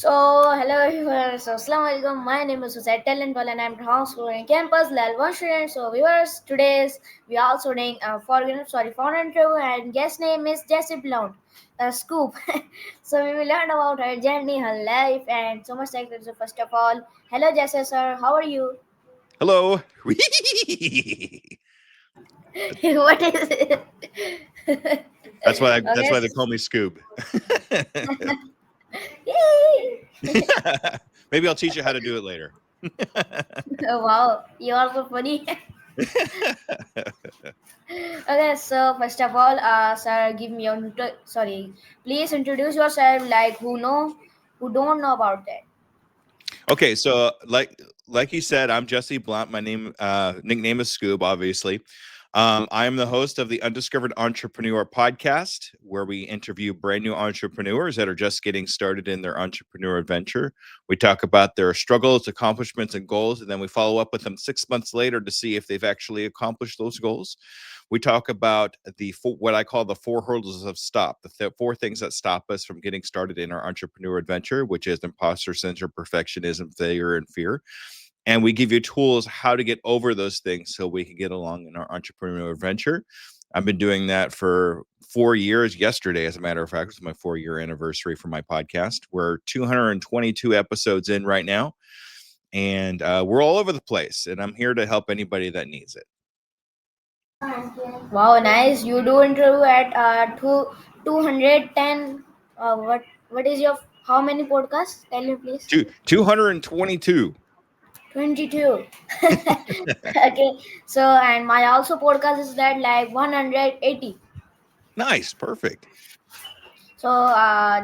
Hello everyone. Assalamu alaikum. My name is Usaid and I'm Rehan School in Campus, level 1 student. So, viewers, today's we are also doing foreign interview, and guest name is Jesse Blount, Scoop. So, we will learn about her journey, her life, and so much like that. So, first of all, hello Jesse, sir. How are you? Hello. What is it? That's Okay. why they call me Scoob. Yay! Maybe I'll teach you how to do it later. Wow, you are so funny. Okay, so first of all, sir, give me your please introduce yourself, like who don't know about that. Okay, so like you said, I'm Jesse Blount. My nickname is Scoob, obviously. I am the host of the Undiscovered Entrepreneur podcast, where we interview brand new entrepreneurs that are just getting started in their entrepreneur adventure. We talk about their struggles, accomplishments, and goals, and then we follow up with them 6 months later to see if they've actually accomplished those goals. We talk about what I call the four hurdles of stop, the four things that stop us from getting started in our entrepreneur adventure, which is imposter syndrome, perfectionism, failure, and fear. And we give you tools how to get over those things so we can get along in our entrepreneurial adventure. I've been doing that for 4 years. Yesterday, as a matter of fact, was my 4-year anniversary for my podcast. We're 222 episodes in right now, and we're all over the place. And I'm here to help anybody that needs it. Wow, nice. You do interview at 210. What is your how many podcasts? Tell me please. 222. 22. Okay. So and my also podcast is that like 180. Nice, perfect. So,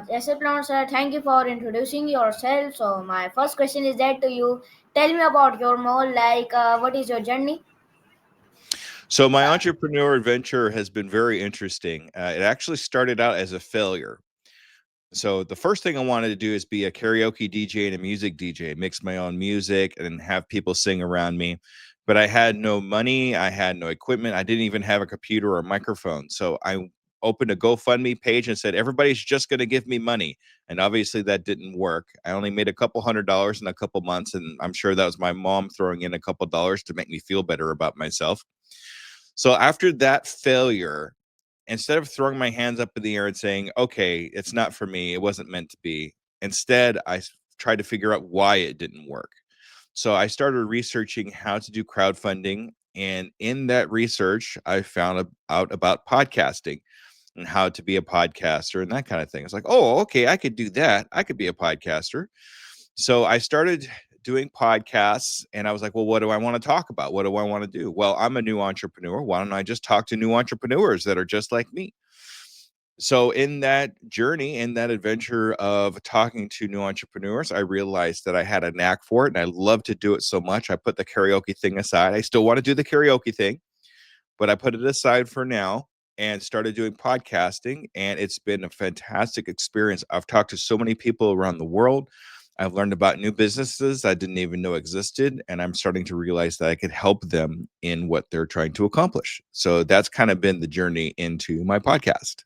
Jesse Blount, sir, thank you for introducing yourself. So, my first question is that to you. Tell me about your more what is your journey? So my entrepreneur adventure has been very interesting. It actually started out as a failure. So the first thing I wanted to do is be a karaoke DJ and a music DJ, mix my own music and have people sing around me. But I had no money, I had no equipment, I didn't even have a computer or a microphone. So I opened a GoFundMe page and said, everybody's just going to give me money. And obviously that didn't work. I only made a couple $100s in a couple months. And I'm sure that was my mom throwing in a couple dollars to make me feel better about myself. So after that failure, instead of throwing my hands up in the air and saying, okay, it's not for me, it wasn't meant to be, instead, I tried to figure out why it didn't work. So I started researching how to do crowdfunding. And in that research, I found out about podcasting and how to be a podcaster and that kind of thing. It's like, oh, okay, I could do that. I could be a podcaster. So I started doing podcasts and I was like, well, what do I want to talk about? What do I want to do? Well, I'm a new entrepreneur. Why don't I just talk to new entrepreneurs that are just like me? So in that journey, in that adventure of talking to new entrepreneurs, I realized that I had a knack for it and I love to do it so much. I put the karaoke thing aside. I still want to do the karaoke thing, but I put it aside for now and started doing podcasting. And it's been a fantastic experience. I've talked to so many people around the world. I've learned about new businesses I didn't even know existed. And I'm starting to realize that I could help them in what they're trying to accomplish. So that's kind of been the journey into my podcast.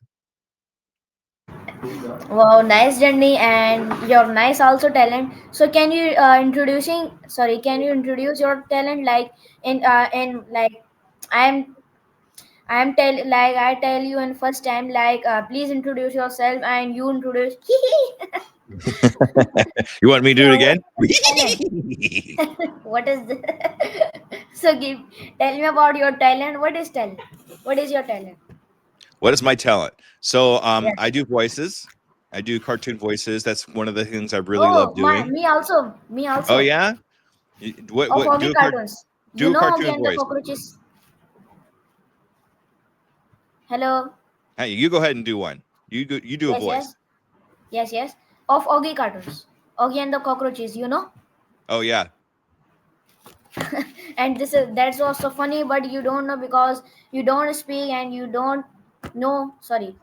Wow, nice journey and your nice also talent. So, can you Can you introduce your talent in like I'm I'm tell like I tell you in first time please introduce yourself and you introduce. You want me to do it again? Talent. What is the so give tell me about your talent. What is talent? What is your talent? What is my talent? So Yes. I do voices. I do cartoon voices. That's one of the things I really love Oh, my doing. me also. Me Oh also. yeah? Of What Oggy cartoons. You do a know Oggy cartoon and the voice. cockroaches. Hello. Hey, you go ahead and do one. You do a Yes, yes, voice. yes. Of Oggy cartoons. Oggy and the cockroaches. You know. Oh yeah. And that's also funny, but you don't know because you don't speak and you don't know. Sorry,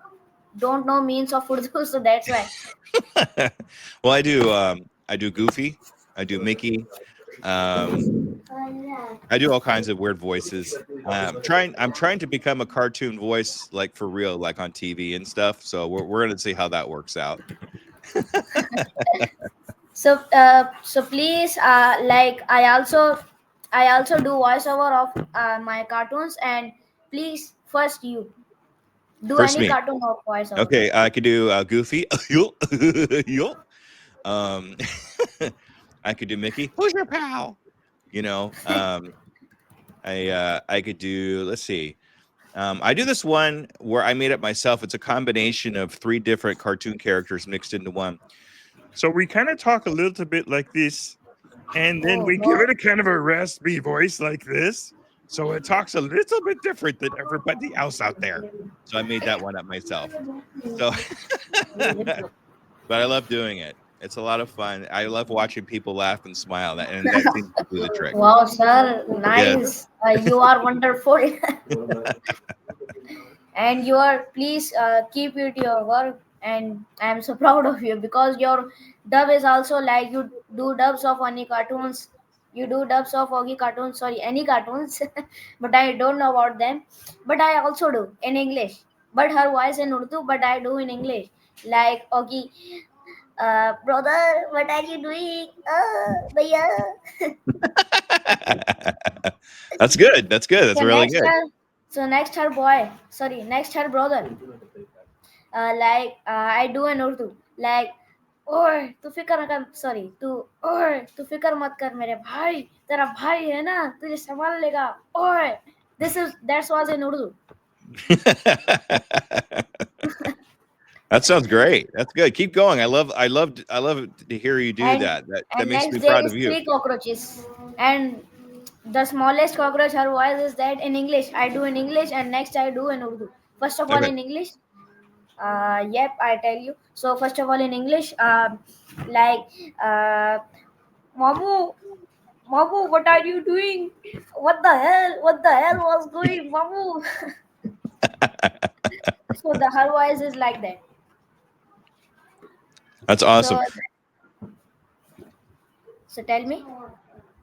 don't know means of Urdu. So that's why. Well, I do Goofy, I do Mickey. Um I do all kinds of weird voices. I'm trying to become a cartoon voice like for real, like on TV and stuff. So we're gonna see how that works out. So please, like I also do voiceover of my cartoons, and please first you do First any me. cartoon of voiceover. Okay, I could do Goofy. Yo, yo. Um, I could do Mickey. Who's your pal? You know, I could do. Let's see. I do this one where I made it myself. It's a combination of 3 different cartoon characters mixed into one. So we kind of talk a little bit like this, and then Oh we give God. it a kind of a raspy voice like this. So it talks a little bit different than everybody else out there. So I made that one up myself. So, but I love doing it. It's a lot of fun. I love watching people laugh and smile, and that seems to do the trick. Wow, sir, Yes. nice. You are wonderful. And you are, please keep it your work, and I'm so proud of you because your dub is also like you do dubs of any cartoons. You do dubs of Augie cartoons, sorry, any cartoons, but I don't know about them. But I also do in English. But her voice in Urdu, but I do in English. Like Augie, brother, what are you doing? Bhaiya. That's good. That's good. That's So really next good. her, next her brother. I do in Urdu. Like, और तू फिक्र कर sorry तू और तू फिक्र मत कर मेरे भाई तेरा भाई है ना तुझे संभाल लेगा और this is that was in Urdu. That sounds great. That's good. Keep going. I love to hear you do and that. That and makes me next there proud is of you. 3 cockroaches, and the smallest cockroach her voice is that in English I do in English, and next I do in Urdu. First of all Okay. in English. Yep, I tell you. So first of all in English, like uh, Mamu, Mamu, what are you doing? What the hell? What the hell was going, Mamu? So the her voice is like that. That's So awesome. so tell me,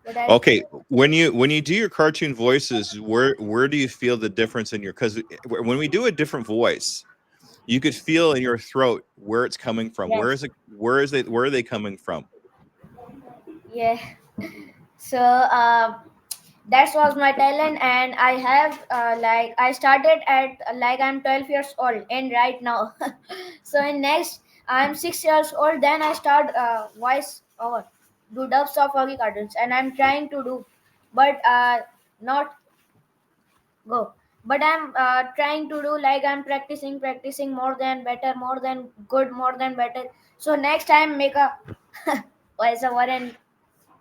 what are you? Okay, when you do your cartoon voices, where do you feel the difference in your? Because when we do a different voice, you could feel in your throat where it's coming from. Where is Yes. it? Where are they coming from? Yeah. So that was my talent, and I have I started at I'm 12 years old, and right now, so in next I'm 6 years old. Then I start voice over, do dubs of hockey cartoons, and I'm trying to do, but not go. But I'm trying to do I'm practicing more than better, more than good, more than better. So next time make a voiceover and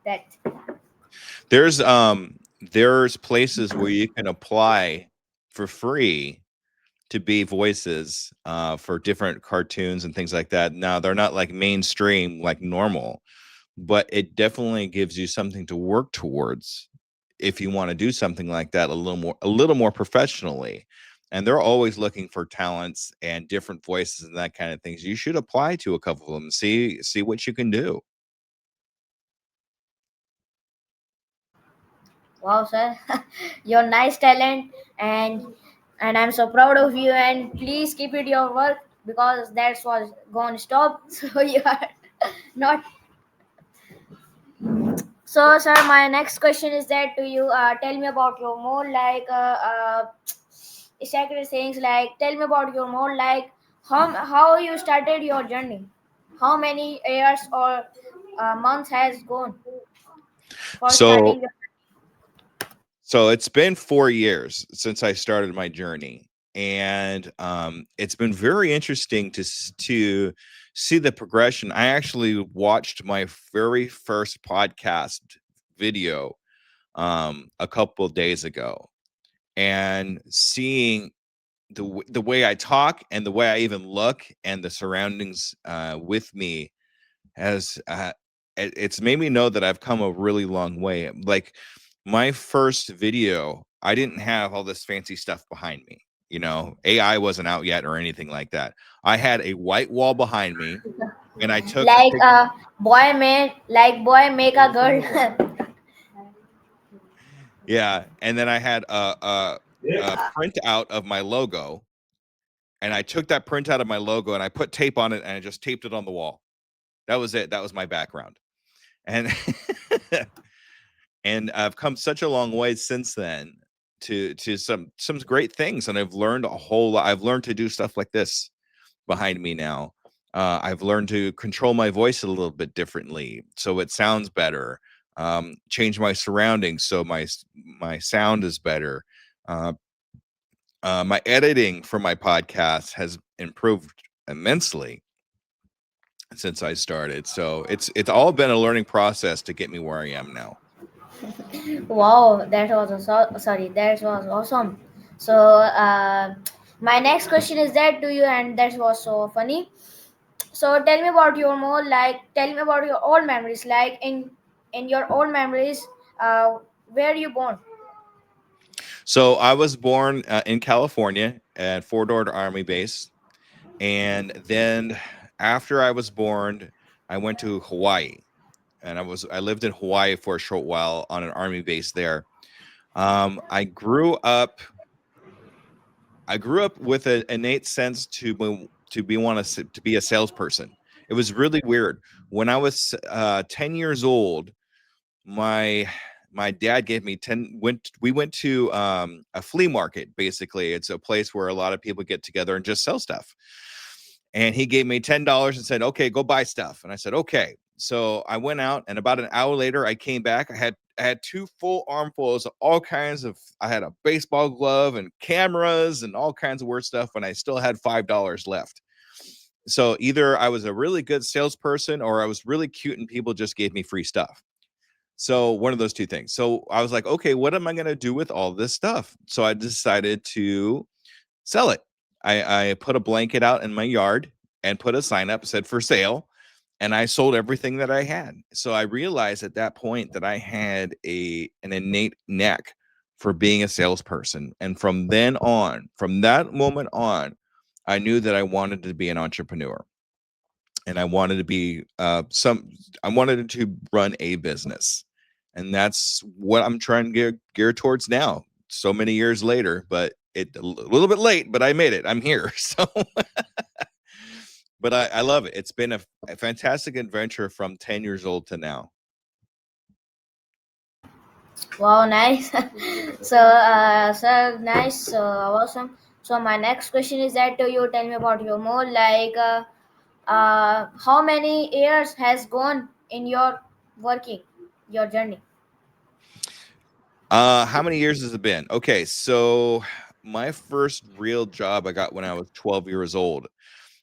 that. There's places where you can apply for free to be voices for different cartoons and things like that. Now they're not like mainstream like normal, but it definitely gives you something to work towards if you want to do something like that a little more professionally. And they're always looking for talents and different voices and that kind of things. You should apply to a couple of them, see what you can do. Wow, sir, your nice talent, and I'm so proud of you. And please keep it your work because that's what's gonna stop. So you are not. So, sir, my next question is that to you. Tell me about your more sacred things. Like, tell me about your more how you started your journey. How many years or months has gone for So starting your. So it's been 4 years since I started my journey, and it's been very interesting to see the progression. I actually watched my very first podcast video a couple of days ago, and seeing the way I talk and the way I even look and the surroundings with me has it's made me know that I've come a really long way. Like my first video, I didn't have all this fancy stuff behind me. AI wasn't out yet or anything like that. I had a white wall behind me, and I took a Like pic. boy make a girl. Yeah, and then I had a print out of my logo, and I took that print out of my logo and I put tape on it and I just taped it on the wall. That was it. That was my background. and and I've come such a long way since then to some great things, and I've learned a whole lot. I've learned to do stuff like this behind me now. I've learned to control my voice a little bit differently so it sounds better. Change my surroundings so my sound is better. Uh, my editing for my podcast has improved immensely since I started. So it's all been a learning process to get me where I am now. Wow, that was sorry, that was awesome. So, my next question is that to you, and that was so funny. So, tell me about your more like, tell me about your old memories. Like in your old memories, where you born? So I was born in California at Fort Ord Army Base, and then after I was born, I went to Hawaii, and I lived in Hawaii for a short while on an army base there. I grew up. I grew up with an innate sense to be a salesperson. It was really weird. When I was 10 years old, my my dad gave me 10 went we went to a flea market. Basically, it's a place where a lot of people get together and just sell stuff, and he gave me $10 and said, okay, go buy stuff. And I said, okay. So I went out, and about an hour later I came back. I had two full armfuls of all kinds of I had a baseball glove and cameras and all kinds of weird stuff, and I still had $5 left. So either I was a really good salesperson or I was really cute and people just gave me free stuff. So one of those two things. So I was like, okay, what am I going to do with all this stuff? So I decided to sell it. I put a blanket out in my yard and put a sign up, said for sale, and I sold everything that I had. So I realized at that point that I had an innate knack for being a salesperson. And from then on, from that moment on, I knew that I wanted to be an entrepreneur, and I wanted to be I wanted to run a business, and that's what I'm trying to gear towards now. So many years later, but a little bit late, but I made it. I'm here. So, but I love it. It's been a fantastic adventure from 10 years old to now. Wow, nice. So nice, so awesome. So my next question is that you tell me about your more like, how many years has gone in your working, your journey? How many years has it been? Okay, so my first real job I got when I was 12 years old,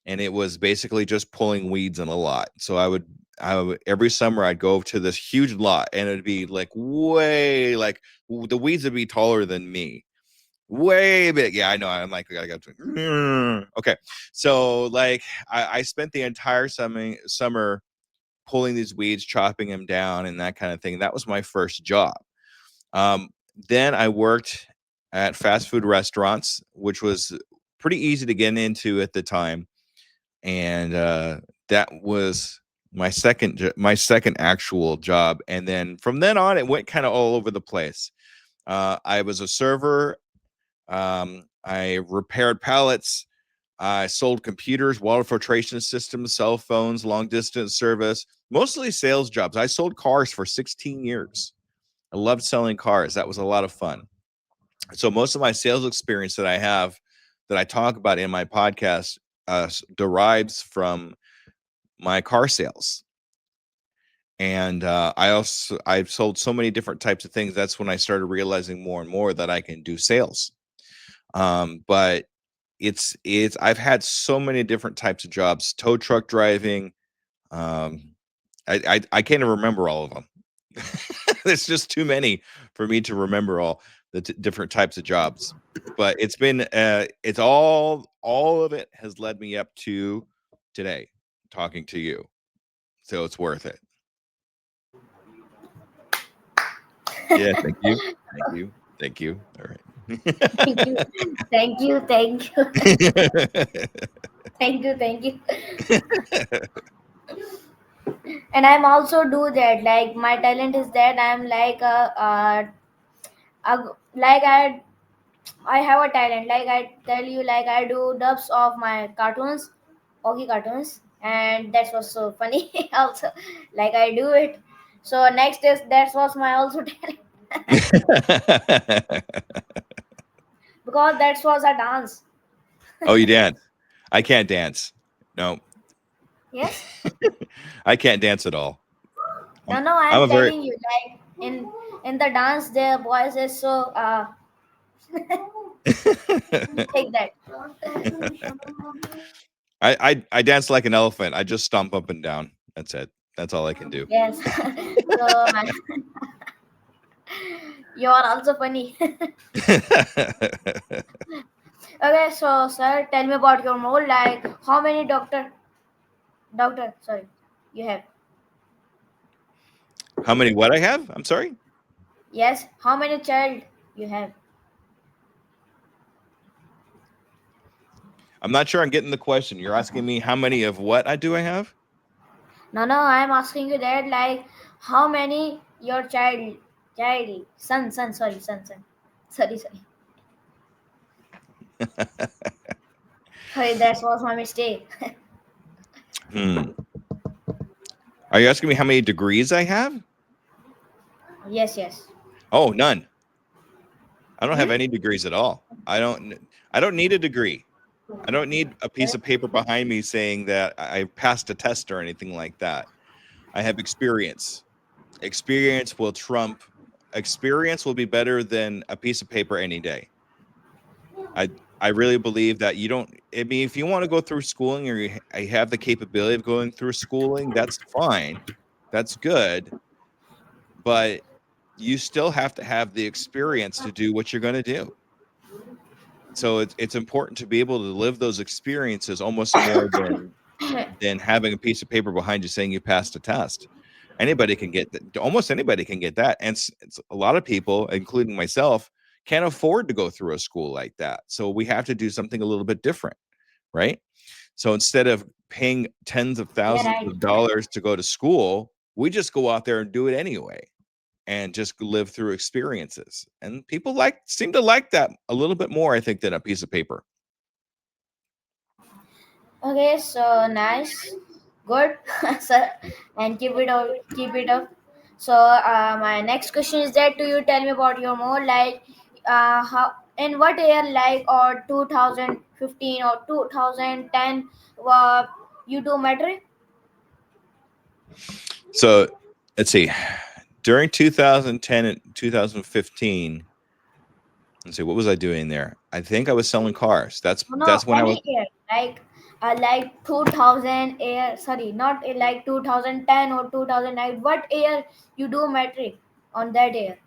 and it was basically just pulling weeds in a lot. So I would every summer I'd go to this huge lot, and it'd be like way like the weeds would be taller than me, way big. Yeah, I know. I'm like, I gotta go to. Okay, so like I spent the entire summer pulling these weeds, chopping them down, and that kind of thing. That was my first job. Um, then I worked at fast food restaurants, which was pretty easy to get into at the time, and that was my second actual job. And then from then on, it went kind of all over the place. I was a server. I repaired pallets. I sold computers, water filtration systems, cell phones, long distance service, mostly sales jobs. I sold cars for 16 years. I loved selling cars. That was a lot of fun. So most of my sales experience that I have, that I talk about in my podcast, derives from my car sales. And I've sold so many different types of things. That's when I started realizing more and more that I can do sales. But it's I've had so many different types of jobs: tow truck driving. Um, I can't even remember all of them. There's just too many for me to remember all the different types of jobs. But it's been it's all of it has led me up to today, talking to you. So it's worth it. Yeah, thank you. Thank you. Thank you. All Thank you, thank you, thank you, right. thank you, thank you. And I'm also do that. Like my talent is that I'm like like I have a talent. Like I tell you, like I do dubs of my cartoons, Oggy cartoons, and that was so funny. Also, like I do it. So next is that was my also talent because that was a dance. Oh, you dance? I can't dance. No, Yes. I can't dance at all. No, I'm no, I'm I'm a very telling you, like in the dance, their voice is so like that. I dance like an elephant. I just stomp up and down. That's it. That's all I can do. Yes. So man, you are also funny. Okay, so sir, tell me about your mole. Like, how many doctor, sorry, you have? How many what I have? I'm sorry? Yes, how many child you have? I'm not sure I'm getting the question. You're asking me how many of what I have? No, no, I am asking you that. Like, how many your child, son, son. Sorry. Sorry, that was my mistake. Hmm. Are you asking me how many degrees I have? Yes. Oh, none. I don't have Hmm? any degrees at all. I don't need a degree. I don't need a piece of paper behind me saying that I passed a test or anything like that. I have experience. Experience will trump experience will be better than a piece of paper any day. I I really believe that you don't I mean if you want to go through schooling or I have the capability of going through schooling, that's fine. That's good, but you still have to have the experience to do what you're going to do. So it's important to be able to live those experiences almost more than having a piece of paper behind you saying you passed a test. Anybody can get that. Almost anybody can get that, and it's a lot of people, including myself, can't afford to go through a school like that. So we have to do something a little bit different, right? So instead of paying tens of Yeah, thousands right. of dollars to go to school, we just go out there and do it anyway and just live through experiences. And people seem to like that a little bit more, I think, than a piece of paper. Okay, so nice, good, sir, and keep it up. So my next question is that, do you tell me about your more like, how in what year, like, or 2015 or 2010, uh, you do metric? So let's see. During 2010 and 2015, let's see, what was I doing there? I think I was selling cars. No, no, That's when I was. any year, like 2000 year, sorry, not like 2010 or 2009. What year you do metric on that year?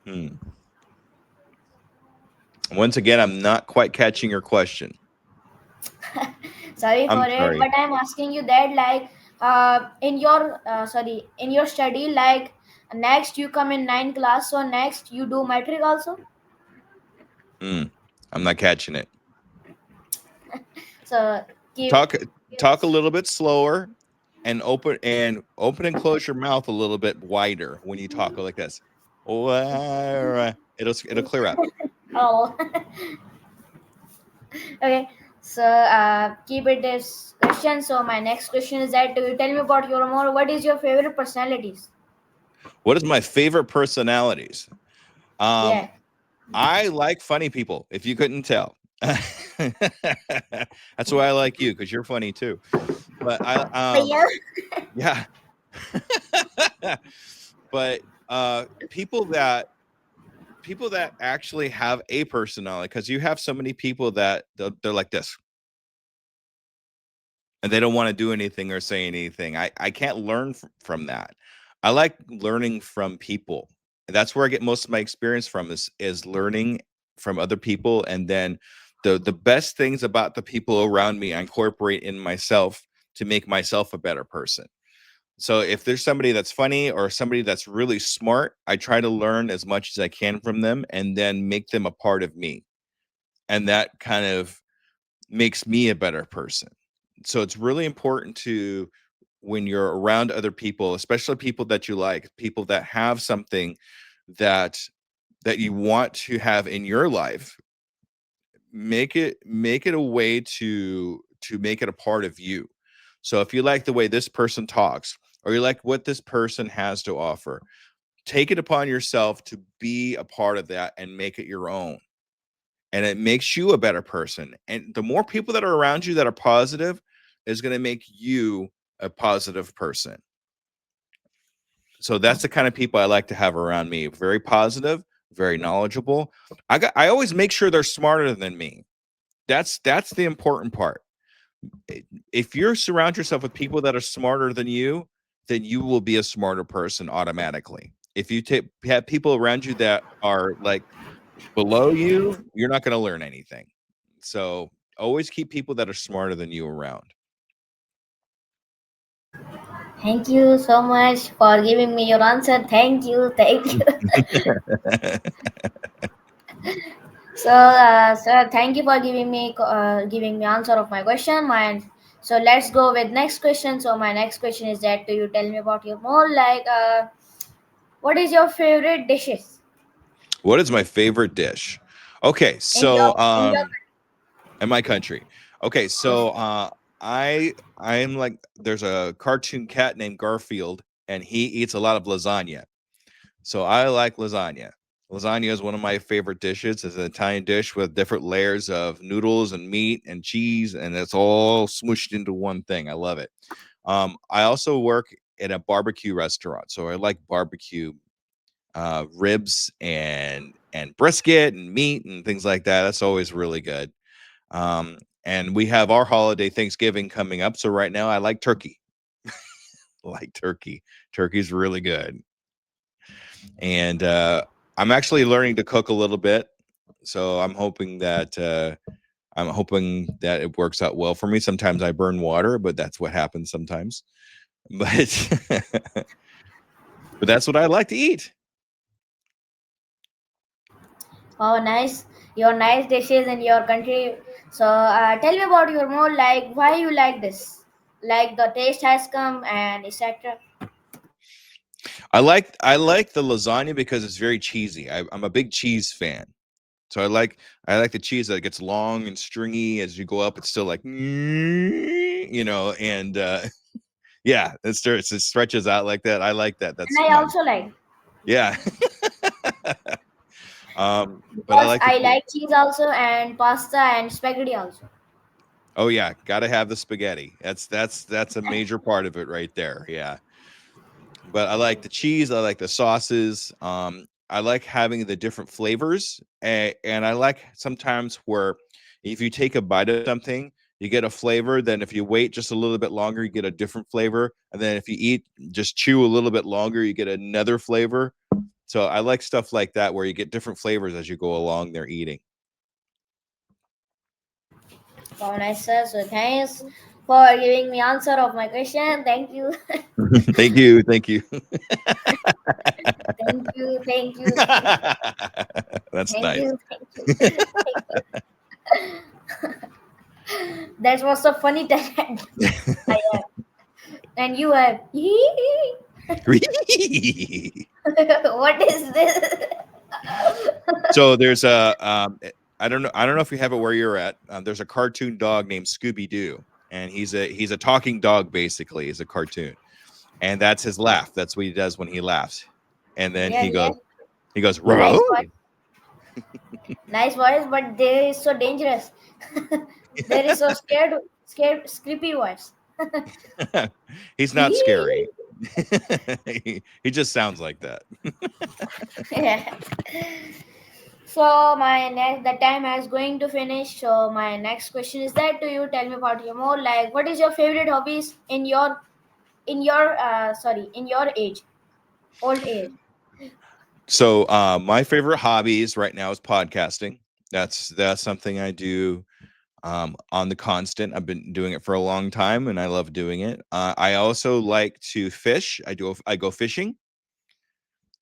Hmm. Once again, I'm not quite catching your question. Sorry for I'm it, sorry. but I'm asking you that, like, in your sorry, in your study, like, next you come in 9th class, so next you do metric also. Hmm. I'm not catching it. So keep Talk talk a little bit slower and open and close your mouth a little bit wider when you talk like this. It'll clear up. oh. Okay, so keep it this question. So my next question is that, you tell me about your more, what is your favorite personalities? What is my favorite personalities? Um, Yeah. I like funny people, if you couldn't tell. That's why I like you, because you're funny too. But Yeah. yeah. But people that actually have a personality, because you have so many people that they're like this and they don't want to do anything or say anything. I can't learn from that. I like learning from people. That's where I get most of my experience from is learning from other people, and then the best things about the people around me I incorporate in myself to make myself a better person. So if there's somebody that's funny or somebody that's really smart, I try to learn as much as I can from them and then make them a part of me. And that kind of makes me a better person. So it's really important to when you're around other people, especially people that you like, people that have something that you want to have in your life, make it a way to make it a part of you. So if you like the way this person talks, or you like what this person has to offer, take it upon yourself to be a part of that and make it your own. And it makes you a better person. And the more people that are around you that are positive is going to make you a positive person. So that's the kind of people I like to have around me. Very positive, very knowledgeable. I always make sure they're smarter than me. That's the important part. If you surround yourself with people that are smarter than you, then you will be a smarter person automatically. If you have people around you that are like below you, you're not going to learn anything. So always keep people that are smarter than you around. Thank you so much for giving me your answer. Thank you. Thank you. So, thank you for giving me answer of my question. So let's go with next question. So my next question is that, do you tell me about your more like what is your favorite dishes What is my favorite dish? Okay, in your so in your in my country. Okay, yes. so I am like, there's a cartoon cat named Garfield, and he eats a lot of lasagna. So I like lasagna. Lasagna is one of my favorite dishes. It's an Italian dish with different layers of noodles and meat and cheese, and it's all smooshed into one thing. I love it. I also work at a barbecue restaurant, so I like barbecue ribs and brisket and meat and things like that. That's always really good. And we have our holiday Thanksgiving coming up, so right now I like turkey. I like turkey. Turkey's really good. And I'm actually learning to cook a little bit, so I'm hoping that it works out well for me. Sometimes I burn water, but that's what happens sometimes. But but that's what I like to eat. Oh, nice. Your nice dishes in your country. So tell me about your more like why you like this. Like the taste has come and etc. I like the lasagna because it's very cheesy. I'm a big cheese fan. So I like the cheese that gets long and stringy as you go up. It's still like, and yeah, it stretches out like that. I like that. And That's I my also like yeah. But I because like the I cheese. like cheese also and pasta and spaghetti also. Oh yeah, gotta have the spaghetti. That's a major part of it right there. Yeah. But I like the cheese. I like the sauces. I like having the different flavors, and I like sometimes where if you take a bite of something, you get a flavor. Then if you wait just a little bit longer, you get a different flavor. And then if you just chew a little bit longer, you get another flavor. So I like stuff like that where you get different flavors as you go along there eating. Oh, nice, sir. So thanks for giving me answer of my question. Thank you. Thank you. Thank you. Thank you. Thank you. That's Thank nice. you. Thank you. Thank you. That was a funny talent. I have. And you have. What is this? So there's a I don't know if you have it where you're at. There's a cartoon dog named Scooby Doo, and he's a talking dog basically. He's a cartoon, and that's his laugh. That's what he does when he laughs, and then Yes, yes. he goes Nice Row. voice. Nice voice, but there is so dangerous. There is so scared, creepy voice. He's not scary. He just sounds like that. Yeah. So the time is going to finish. So my next question is that, do you tell me about your more like what is your favorite hobbies in your age, old age? So my favorite hobbies right now is podcasting. That's something I do on the constant. I've been doing it for a long time, and I love doing it. I also like to fish. I go fishing.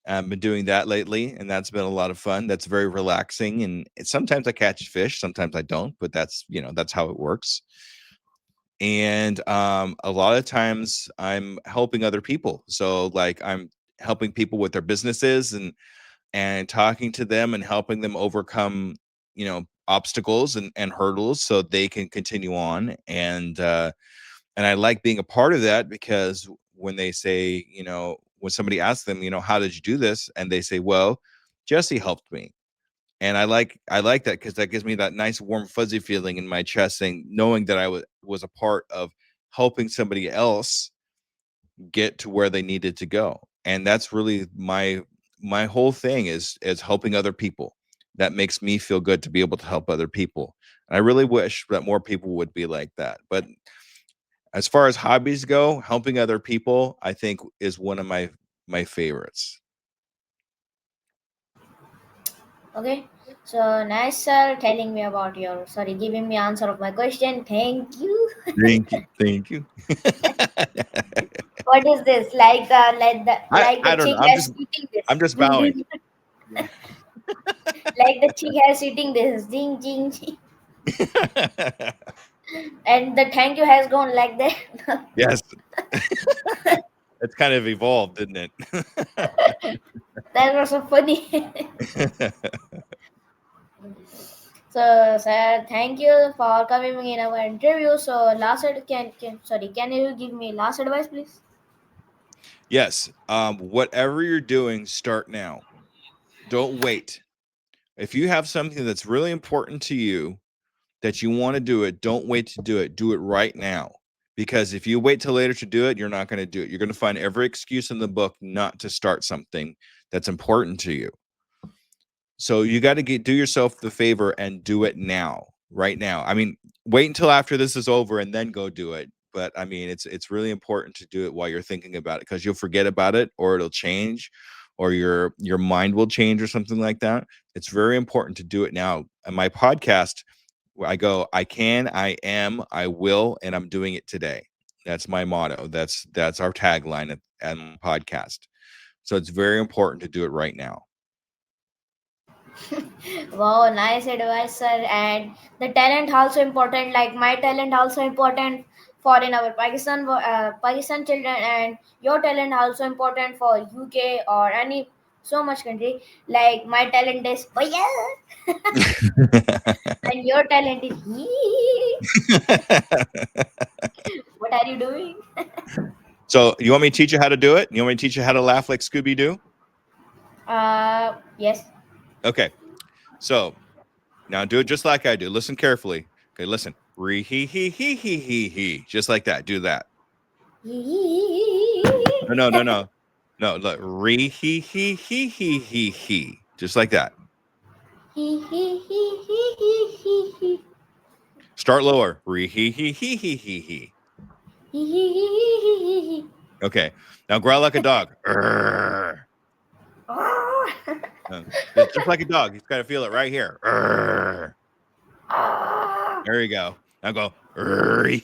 I've been doing that lately, and that's been a lot of fun. That's very relaxing, and sometimes I catch fish, sometimes I don't, but that's how it works. And a lot of times I'm helping other people. So like I'm helping people with their businesses and talking to them and helping them overcome obstacles and hurdles so they can continue on. And I like being a part of that because when they say, when somebody asks them, how did you do this? And they say, well, Jesse helped me. And I like that, because that gives me that nice warm fuzzy feeling in my chest, saying, knowing that I was a part of helping somebody else get to where they needed to go. And that's really my whole thing is helping other people. That makes me feel good to be able to help other people. And I really wish that more people would be like that. But as far as hobbies go, helping other people, I think, is one of my favorites. Okay. So nice, sir, telling me about giving me answer of my question. Thank you. Thank you. Thank you. What is this? Like the I don't know. chick I'm has just eating this. I'm just Ding, bowing. ding. Yeah. Like the chick has eating this. Ding, ding, ding. And the thank you has gone like that. Yes. It's kind of evolved, didn't it? That was so funny. So, sir, thank you for coming in our interview. So, can you give me last advice, please? Yes. Whatever you're doing, start now. Don't wait. If you have something that's really important to you that you want to do it, don't wait to do it. Do it right now. Because if you wait till later to do it, you're not going to do it. You're going to find every excuse in the book not to start something that's important to you. So you got to do yourself the favor and do it now, right now. I mean, wait until after this is over and then go do it. But I mean, it's really important to do it while you're thinking about it, because you'll forget about it, or it'll change, or your mind will change, or something like that. It's very important to do it now. And my podcast, I go, I can, I am, I will, and I'm doing it today. That's my motto. That's our tagline at my podcast. So it's very important to do it right now. Wow, nice advice, sir. And the talent also important. Like my talent also important for in our Pakistan children, and your talent also important for UK or any so much country. Like my talent is yeah, and your talent is hee. What are you doing? So you want me to teach you how to do it? You want me to teach you how to laugh like Scooby Doo? Yes. Okay. So now do it just like I do. Listen carefully. Okay, listen. Re he he. Just like that. Do that. No. No, look. Re he. Just like that. Start lower. Re he. Okay. Now growl like a dog. Urgh. Just like a dog. You've got to feel it right here. Urgh. There you go. Now go. Urgh.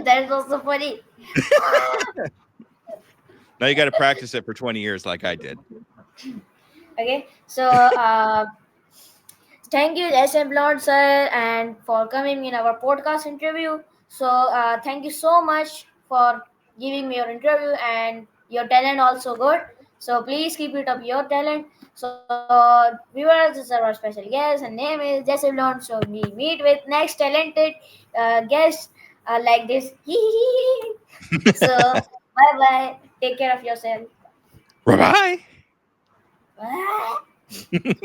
That's also funny. Now you got to practice it for 20 years like I did. Okay, so thank you, Jesse Blount, sir, and for coming in our podcast interview. So thank you so much for giving me your interview, and your talent also good. So please keep it up your talent. So viewers, this is our special guest, and name is Jesse Blount. So we meet with next talented guest like this. So bye bye. Take care of yourself. Bye bye. Bye.